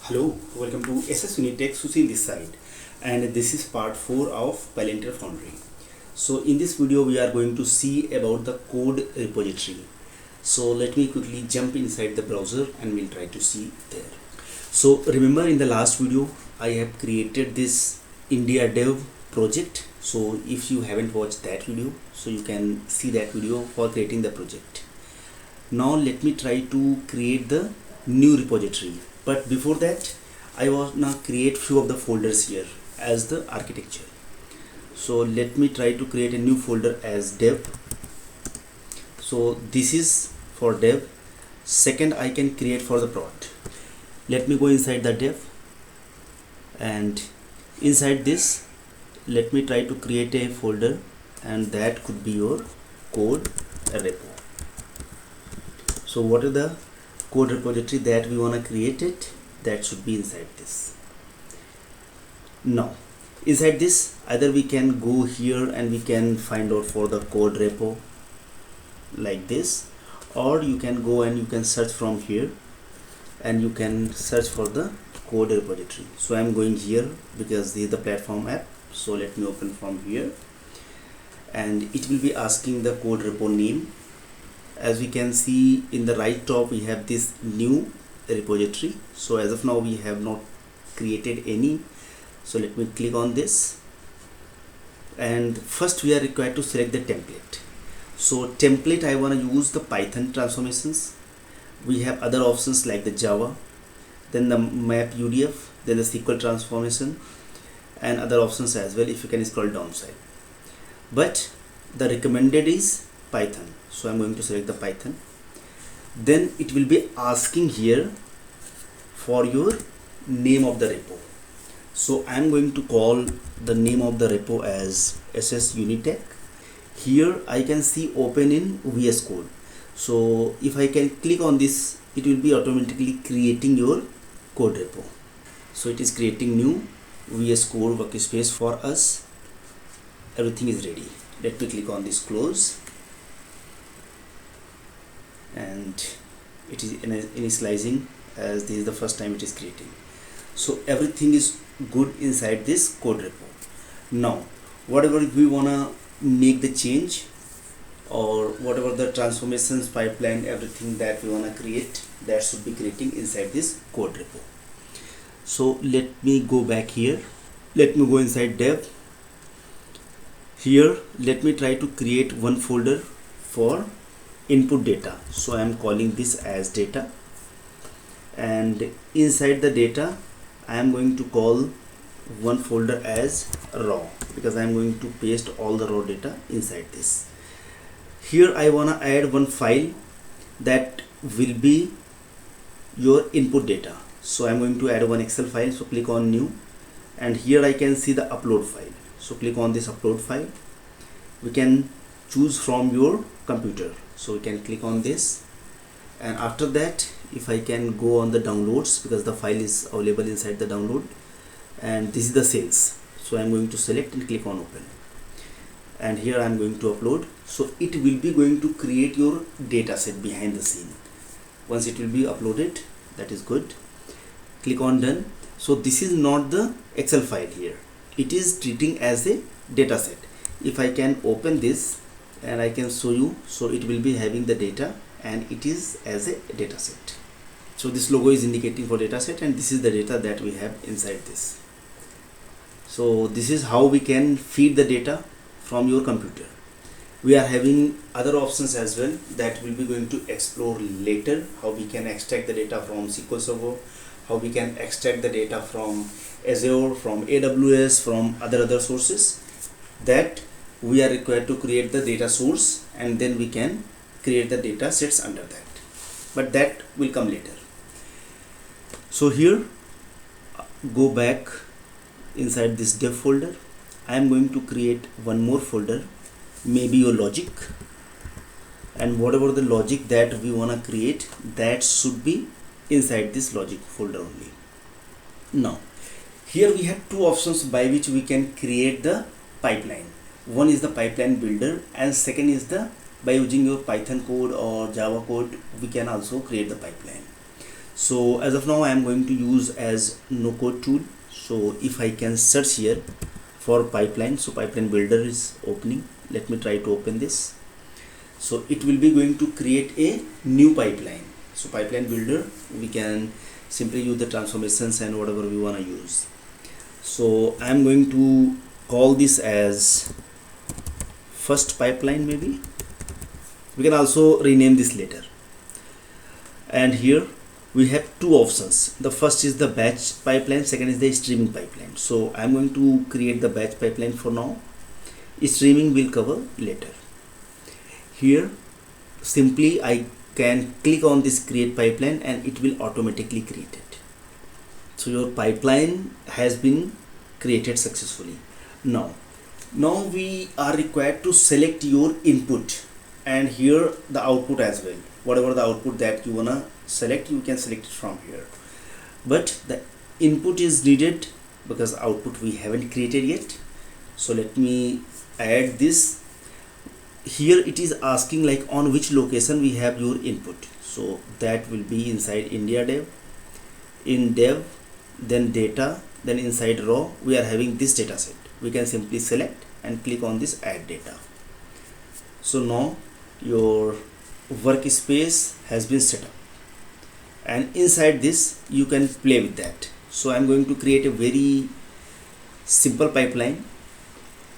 Hello, welcome to SS Unitech. Sushi this side, and this is part 4 of Palantir Foundry. So in this video we are going to see about the code repository. So let me quickly jump inside the browser and we'll try to see there. So remember, in the last video I have created this India dev project. So if you haven't watched that video, so you can see that video for creating the project. Now let me try to create the new repository. But before that, I wanna create few of the folders here as the architecture. So let me try to create a new folder as dev. So this is for dev. Second, I can create for the prod. Let me go inside the dev, and inside this let me try to create a folder, and that could be your code repo. So what are the code repository that we want to create it, that should be inside this. Now inside this, either we can go here and we can find out for the code repo like this, or you can go and you can search from here and you can search for the code repository. So I'm going here because this is the platform app. So let me open from here, and it will be asking the code repo name. As we can see in the right top, we have this new repository. So as of now we have not created any. So let me click on this, and first we are required to select the template. So template, I want to use the Python transformations. We have other options like the Java, then the map UDF, then the SQL transformation, and other options as well if you can scroll downside. But the recommended is Python. So I'm going to select the Python. Then it will be asking here for your name of the repo. So I'm going to call the name of the repo as SS Unitech. Here I can see open in VS Code. So if I can click on this, it will be automatically creating your code repo. So it is creating new VS Code workspace for us. Everything is ready. Let me click on this close, and it is initializing, as this is the first time it is creating. So everything is good inside this code repo. Now whatever we wanna make the change, or whatever the transformations pipeline, everything that we wanna create, that should be creating inside this code repo. So let me go back here. Let me go inside dev. Here let me try to create one folder for input data. So I am calling this as data, and inside the data I am going to call one folder as raw, because I am going to paste all the raw data inside this. Here I want to add one file that will be your input data. So I am going to add one Excel file. So click on new, and here I can see the upload file. So click on this upload file. We can choose from your computer. So we can click on this, and after that if I can go on the downloads, because the file is available inside the download, and this is the sales. So I'm going to select and click on open, and here I'm going to upload. So it will be going to create your data set behind the scene. Once it will be uploaded, that is good. Click on done. So this is not the Excel file here, it is treating as a data set. If I can open this and I can show you, so it will be having the data, and it is as a data set. So this logo is indicating for data set, and this is the data that we have inside this. So this is how we can feed the data from your computer. We are having other options as well that we'll be going to explore later, how we can extract the data from SQL Server, how we can extract the data from Azure, from AWS, from other sources, that we are required to create the data source, and then we can create the data sets under that, but that will come later. So here, go back inside this dev folder. I am going to create one more folder, maybe your logic, and whatever the logic that we want to create, that should be inside this logic folder only. Now here we have two options by which we can create the pipeline. One is the pipeline builder, and second is the by using your Python code or Java code, we can also create the pipeline. So as of now I am going to use as no code tool. So if I can search here for pipeline, so pipeline builder is opening. Let me try to open this. So it will be going to create a new pipeline. So pipeline builder, we can simply use the transformations and whatever we want to use. So I'm going to call this as first pipeline. Maybe we can also rename this later. And here we have two options. The first is the batch pipeline, second is the streaming pipeline. So I'm going to create the batch pipeline for now. Streaming will cover later. Here simply I can click on this create pipeline and it will automatically create it. So your pipeline has been created successfully. Now we are required to select your input and here the output as well. Whatever the output that you wanna select, you can select it from here, but the input is needed because output we haven't created yet. So let me add this. Here it is asking like on which location we have your input, so that will be inside India dev, in dev, then data, then inside raw we are having this data set. We can simply select and click on this add data. So now your workspace has been set up and inside this you can play with that. So I'm going to create a very simple pipeline,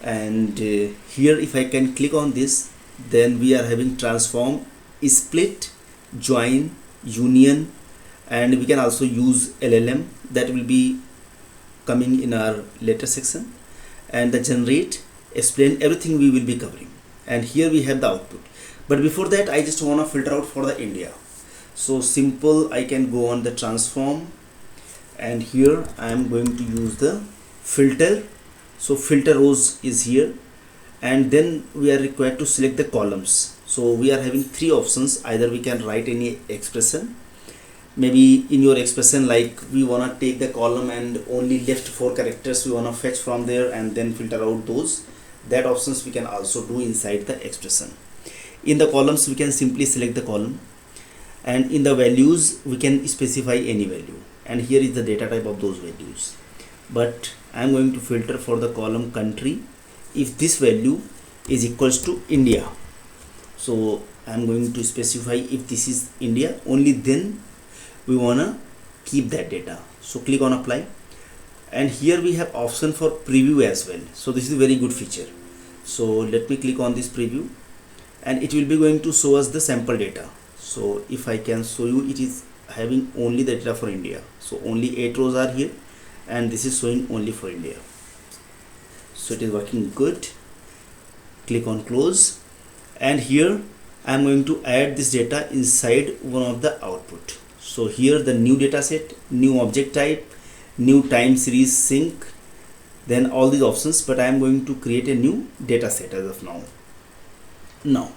and here if I can click on this, then we are having transform, split, join, union, and we can also use LLM. That will be coming in our later section. And the generate, explain, everything we will be covering. And here we have the output. But before that I just want to filter out for the India. So simple, I can go on the transform and here I am going to use the filter. So filter rows is here, and then we are required to select the columns. So we are having three options. Either we can write any expression, maybe in your expression like we want to take the column and only left 4 characters we want to fetch from there and then filter out those. That options we can also do inside the expression. In the columns we can simply select the column, and in the values we can specify any value, and here is the data type of those values. But I am going to filter for the column country if this value is equals to India. So I am going to specify if this is India, only then we wanna keep that data. So click on apply, and here we have option for preview as well. So this is a very good feature. So let me click on this preview and it will be going to show us the sample data. So if I can show you, it is having only the data for India. So only 8 rows are here and this is showing only for India. So it is working good. Click on close, and here I am going to add this data inside one of the output. So here the new data set, new object type, new time series sync, then all these options, but I am going to create a new data set as of now. Now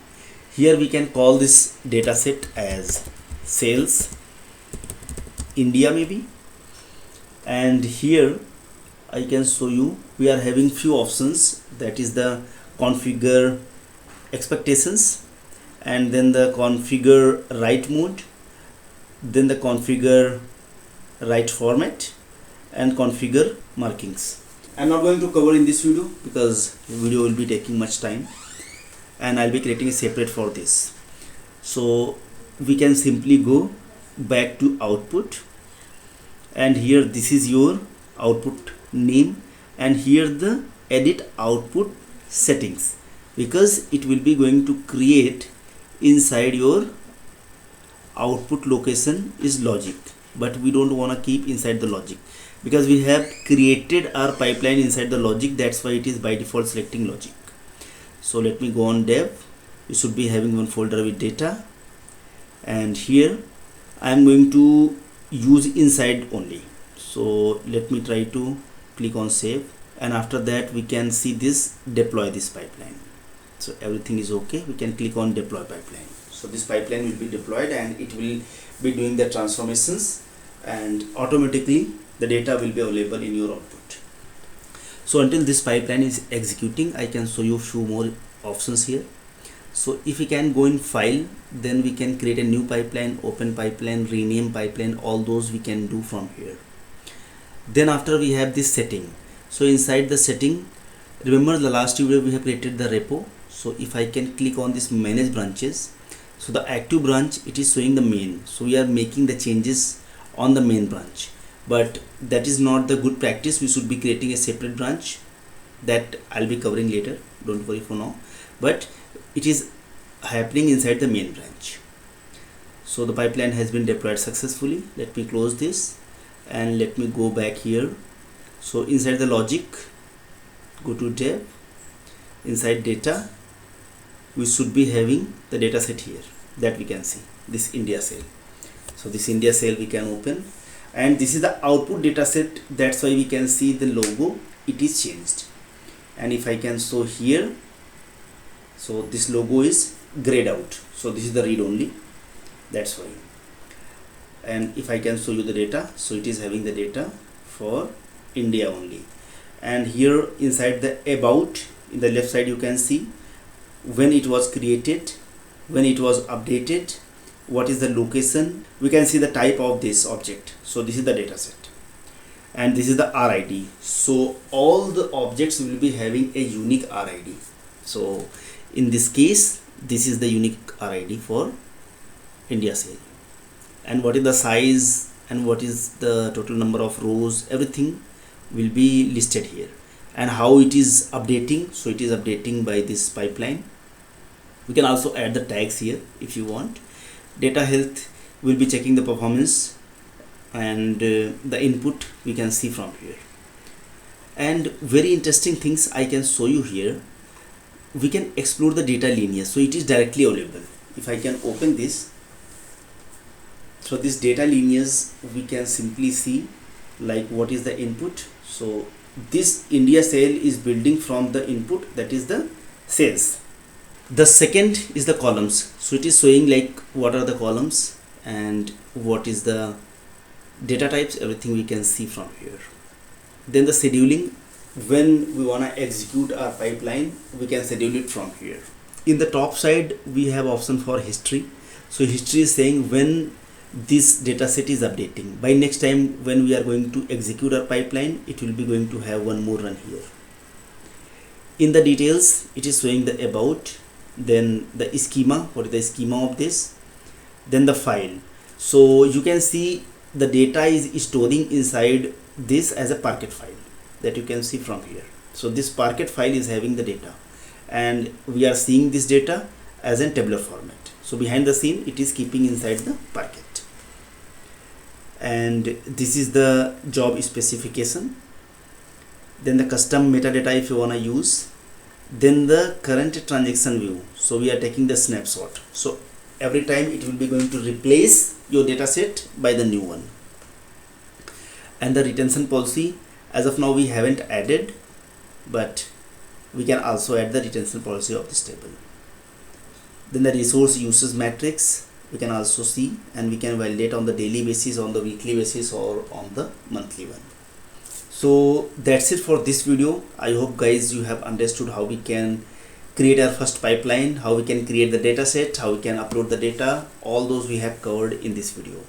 here we can call this data set as sales India maybe, and here I can show you we are having few options, that is the configure expectations, and then the configure write mode, then the configure write format, and configure markings. I'm not going to cover in this video because the video will be taking much time, and I'll be creating a separate for this. So we can simply go back to output, and here this is your output name, and here the edit output settings, because it will be going to create inside your output location is logic, but we don't want to keep inside the logic because we have created our pipeline inside the logic. That's why it is by default selecting logic. So let me go on dev. You should be having one folder with data, and here I am going to use inside only. So let me try to click on save, and after that we can see this deploy this pipeline. So everything is okay. We can click on deploy pipeline. So this pipeline will be deployed and it will be doing the transformations, and automatically the data will be available in your output. So until this pipeline is executing, I can show you few more options here. So if we can go in file, then we can create a new pipeline, open pipeline, rename pipeline, all those we can do from here. Then after we have this setting, so inside the setting, remember the last video we have created the repo. So if I can click on this manage branches, so the active branch, it is showing the main, so we are making the changes on the main branch, but that is not the good practice. We should be creating a separate branch that I'll be covering later, don't worry for now, but it is happening inside the main branch. So the pipeline has been deployed successfully. Let me close this and let me go back here. So inside the logic, go to dev, inside data, we should be having the data set here that we can see, this India cell. So this India cell we can open, and this is the output data set. That's why we can see the logo, it is changed. And if I can show here, so this logo is grayed out, so this is the read only, that's why. And if I can show you the data, so it is having the data for India only. And here inside the about, in the left side, you can see when it was created, when it was updated, what is the location, we can see the type of this object. So this is the data set, and this is the RID. So all the objects will be having a unique RID. So in this case, this is the unique RID for India cell. And what is the size and what is the total number of rows, everything will be listed here. And how it is updating, so it is updating by this pipeline. We can also add the tags here if you want. Data health will be checking the performance, and the input we can see from here. And very interesting things I can show you here. We can explore the data lineage, so it is directly available. If I can open this, so this data lineage we can simply see like what is the input. So this India cell is building from the input, that is the sales. The second is the columns, so it is showing like what are the columns and what is the data types, everything we can see from here. Then the scheduling, when we want to execute our pipeline, we can schedule it from here. In the top side we have option for history. So history is saying when this data set is updating. By next time when we are going to execute our pipeline, it will be going to have one more run here. In the details, it is showing the about, then the schema, what is the schema of this, then the file. So you can see the data is storing inside this as a Parquet file that you can see from here. So this Parquet file is having the data, and we are seeing this data as a tabular format. So behind the scene, it is keeping inside the Parquet. And this is the job specification, then the custom metadata if you want to use, then the current transaction view. So we are taking the snapshot, so every time it will be going to replace your data set by the new one. And the retention policy, as of now we haven't added, but we can also add the retention policy of this table. Then the resource usage matrix we can also see, and we can validate on the daily basis, on the weekly basis, or on the monthly one. So that's it for this video. I hope guys you have understood how we can create our first pipeline, how we can create the data set, how we can upload the data. All those we have covered in this video.